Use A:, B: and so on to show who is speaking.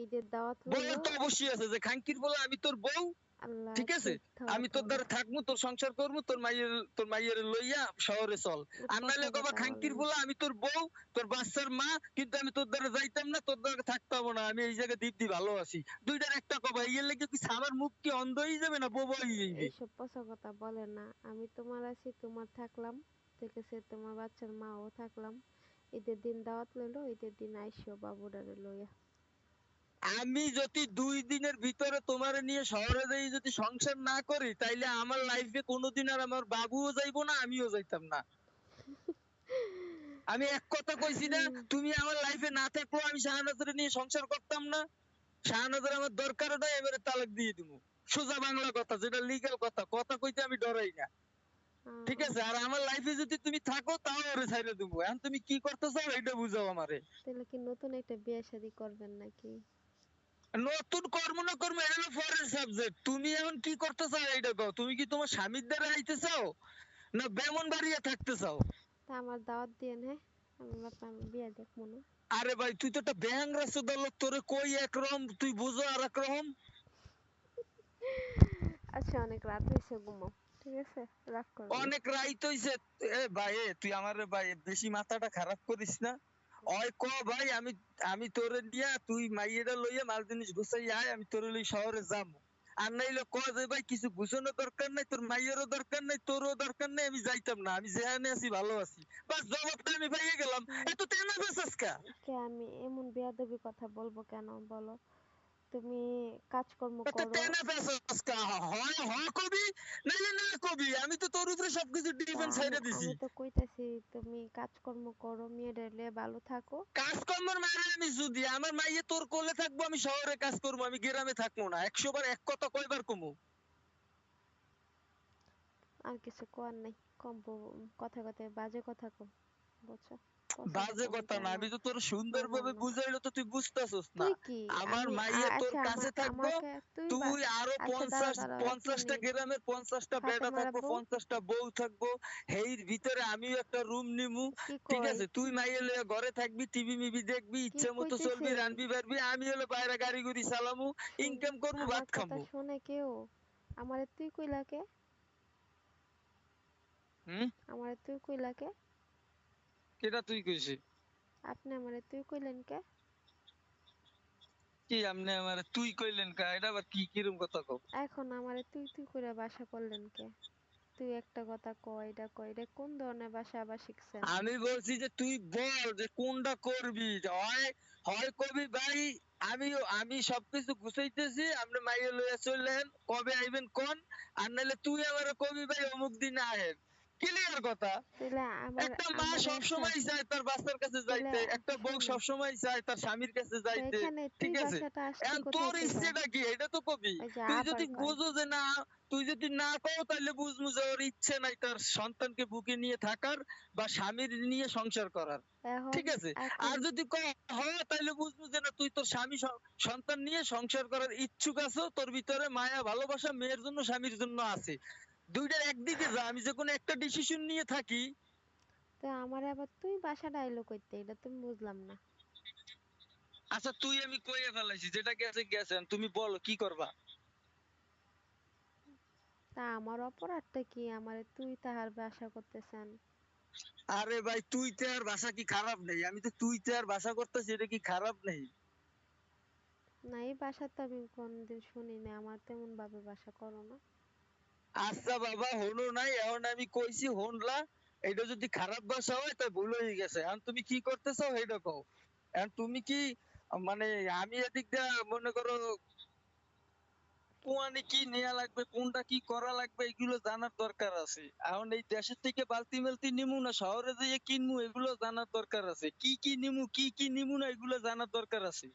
A: ঈদের দাওয়াত
B: বলার
A: লইলো।
B: তো অবশ্যই আছে যে খাঙ্কির বলে আমি তোর বউ,
A: আল্লাহ,
B: ঠিক আছে,
A: চুপ থাও
B: আমি তোর
A: থাও।
B: দ্বারা থাকবো, তোর সংসার করবো, তোর মাইয়ের লইয়া শহরে চল। আর
A: কথা
B: নাইলে কবা
A: কথা
B: খাঙ্কির
A: বলেন।
B: বলে আমি তোর বউ, তোর বাচ্চার মা, কিন্তু আমি তোর দ্বারা যাইতাম না, তোর দ্বারা থাকতে হবো না, আমি এই জায়গায় দিব্যি ভালো আছি। দুইটার একটা কবা, ইয়ের লেগে কি আমার মুখ কি অন্ধ হয়ে যাবে না বোবা হয়ে যাইবে?
A: এইসব পচা কথা বলে না। আমি তোমার আছি, তোমার থাকলাম, ঠিক আছে, তোমার বাচ্চার মাও থাকলাম। ঈদের দিন দাওয়াত লইলো, ঈদের দিন আইসো বাবুডারে লইয়া।
B: আমি যদি 2 দিনের ভিতরে তোমার নিয়ে শহরে যাই যদি সংসার না করি, তাইলে আমার লাইফে কোনোদিন আর আমার বাবুও যাইবো না, আমিও যাইতাম না। আমি এক কথা কইছি না, তুমি আমার লাইফে না থাকলেও আমি শাহনাজের নিয়ে সংসার করতাম না। শাহনাজের আমার দরকার নাই, এবারে তালাক দিয়ে দিব। সোজা বাংলা কথা, যেটা লিগ্যাল কথা, কথা কইতে আমি ডরাই না। ঠিক আছে, আর আমার লাইফে যদি তুমি থাকো তাও ওরে ছাইড়া দেবো। এখন তুমি কি করতে চাও এটা বুঝাও আমারে।
A: তাহলে কি নতুন একটা বিয়ে শাদী করবেন নাকি?
B: নতুন কর্ম না কর্ম এটা হলো পরের সাবজেক্ট। তুমি এখন কি করতে চাও এইটা কও। তুমি কি তোমার স্বামীর দ্বারা আইতে চাও, না বেমন বাড়িয়ে থাকতে চাও?
A: তা আমার দাওয়াত দিয়েন, হ্যাঁ, আমি আপনার বিয়ে দেখবো না।
B: আরে ভাই তুই তো একটা ব্যাং রাস্তা দল, তোরে কই একরকম তুই বুঝো আর একরকম।
A: আচ্ছা, অনেক রাত হয়েছে, ঘুমো, ঠিক আছে, রাগ করো না।
B: অনেক রাইত হইছে। এ ভাই তুই আমার ভাই বেশি মাথাটা খারাপ করিস না। ওই ক ভাই, আমি আমি তোরে দিয়া তুই মাইয়েরা লইয়া মাল জিনিস গুছাই আয়, আমি তোরে লই শহরে যাবো। আর নাইলে ক যে ভাই কিছু গুছানো দরকার নাই, তোর মাইয়েরও দরকার নাই, তোরও দরকার নাই, আমি যাইতাম না, আমি যেখানে আছি ভালো আছি। বাস জবাবটা আমি পাইয়ে গেলাম। এত তেনা বেসাস কা?
A: কে আমি এমন বেয়াদবি কথা বলবো কেন বলো? তুমি কাজকর্ম
B: এত
A: করো।
B: তেনা বেসাস কা? হয় হ কবি, নাইলে না কবি, আমি তো তোর উপরে সবকিছু
A: তা
B: ডিফেন্স
A: আমি
B: ছাইড়া দিছি।
A: আমি তো কইতাছি তুমি কাজকর্ম করো, মেয়েদের লিয়ে ভালো থাকো।
B: কাজকর্মের মায়ের আমি যদি আমার মাইয়ে তোর কোলে থাকবো, আমি শহরে কাজ করবো, আমি গ্রামে থাকবো না। 100 বার এক কথা কয়বার কমু?
A: আর কিছু কোয়ার নাই, কম কথা কথায় বাজে কথা কম, বুঝছো? পচা
B: বাজে কথা
A: কথা
B: না,
A: আমার
B: আমি তো তোর
A: ভাল লাগে
B: সুন্দরভাবে
A: না।
B: বুঝাইলো তো তুই বুঝতেছস না।
A: তুই কি?
B: আমার
A: আমি
B: মাইয়ে তোর
A: আচ্ছা,
B: কাছে থাকবো,
A: আমাকে তুই
B: তুই আরো
A: আচ্ছা, দাঁড়াও
B: 50
A: দাঁড়াও, এক
B: 50টা
A: মিনিট।
B: গ্রামের 50টা বেটা
A: ফাতেমার
B: থাকবো,
A: আব্বু
B: 50টা বউ থাকবো। এর ভিতরে আমিও একটা রুম নিমু।
A: কি
B: ঠিক
A: কয়?
B: আছে, তুই মাইয়ে লইয়া ঘরে থাকবি, টিভি মিভি দেখবি,
A: কি
B: ইচ্ছে মতো
A: কইতেছে?
B: চলবি, রানবি পারবি, আমি হলো বাইরে গাড়ি গুড়ি চালামু, ইনকাম করবো,
A: আমার
B: ভাত
A: কথা
B: খামু।
A: শুনে কেউ? আমারে তুই কইলা কে?
B: হুম?
A: আমারে তুই কইলা কে?
B: কেটা তুই কইছিস?
A: আপনি আমারে তুই কইলেন কে?
B: কি আমনে আমার তুই কইলেন কা? এটা আবার কি কিরম কথা কও?
A: এখন আমারে তুই তুই করে বাসা করলেন কে? তুই একটা কথা কয়, এটা কয়, এটা কোন ধরনের বাসা আবার শিখছেন?
B: আমি বলছি যে তুই বল যে কোনটা করবি। হয় হয় কবি ভাই, আমি সবকিছু গুছাইতেছি, আপনি মাইয়া লইয়া চললেন, কবে আইবেন কোন? আর নাইলে তুই আমার কবি ভাই অমুক দিন আহেন। ক্লিয়ার কথা।
A: তাইলে আমার
B: একটা মা
A: আমারে
B: সবসময় চায় তার বাচ্চার কাছে
A: তাইলে
B: যাইতে, একটা বউ
A: শোনো,
B: সবসময় চায় তার স্বামীর কাছে
A: তো
B: যাইতে।
A: এখানে তুই
B: ঠিক আছে,
A: বাসাটা আসলি
B: এখন
A: কোথায়
B: তোর
A: থেকে?
B: ইচ্ছেটা কি এটা তো কবি।
A: ওই যে
B: তুই
A: আবার
B: যদি
A: কয়।
B: বুঝো যে না, তুই যদি না কও তাহলে বুঝবো যে ওর ইচ্ছে নাই তার সন্তানকে বুকে নিয়ে থাকার বা স্বামীর নিয়ে সংসার করার।
A: এখন
B: ঠিক আছে,
A: এখন
B: আর যদি হয় তাহলে বুঝবো যে না তুই তোর স্বামী সন্তান নিয়ে সংসার করার ইচ্ছুক আছো, তোর ভিতরে মায়া ভালোবাসা মেয়ের জন্য স্বামীর জন্য আছে। দুইটার একদিকে যা, আমি যে কোনো একটা ডিসিশন নিয়ে থাকি।
A: তো আমারে আবার তুই বাসাটা আইলো কইতে, এটা তুমি বুঝলাম না।
B: আচ্ছা তুই আমি কইয়া ফেলাইছি, যেটা গেছে গেছে, তুমি বলো কি করবা?
A: তা আমার অপরাধটা কি? আমারে তুই তাহার বাসা করতেছেন?
B: আরে ভাই তুই তে আর ভাষা কি খারাপ নেই? আমি তো তুই তে আর ভাষা করতেছি, এটা কি খারাপ নেই?
A: না, এই বাসা তো আমি কোনদিন শুনি না, আমার তেমন ভাবে বাসা করো না।
B: আচ্ছা বাবা হলো নাই, এখন আমি কইছি হনলা। এটা যদি খারাপ ভাষা হয় তা ভুল হয়ে গেছে। এখন তুমি কি করতে চাও এটা কও। এখন তুমি কি মানে, আমি এদিক দিয়ে মনে করো কোয়ানি কি নেওয়া লাগবে, কোনটা কি করা লাগবে, এগুলো জানার দরকার আছে। এখন এই দেশের থেকে বালতি মালতি নিমু না শহরে যেয়ে কিনবো, এগুলো জানার দরকার আছে। কি কি নিমু কি কি নিমু না, এগুলো জানার দরকার আছে।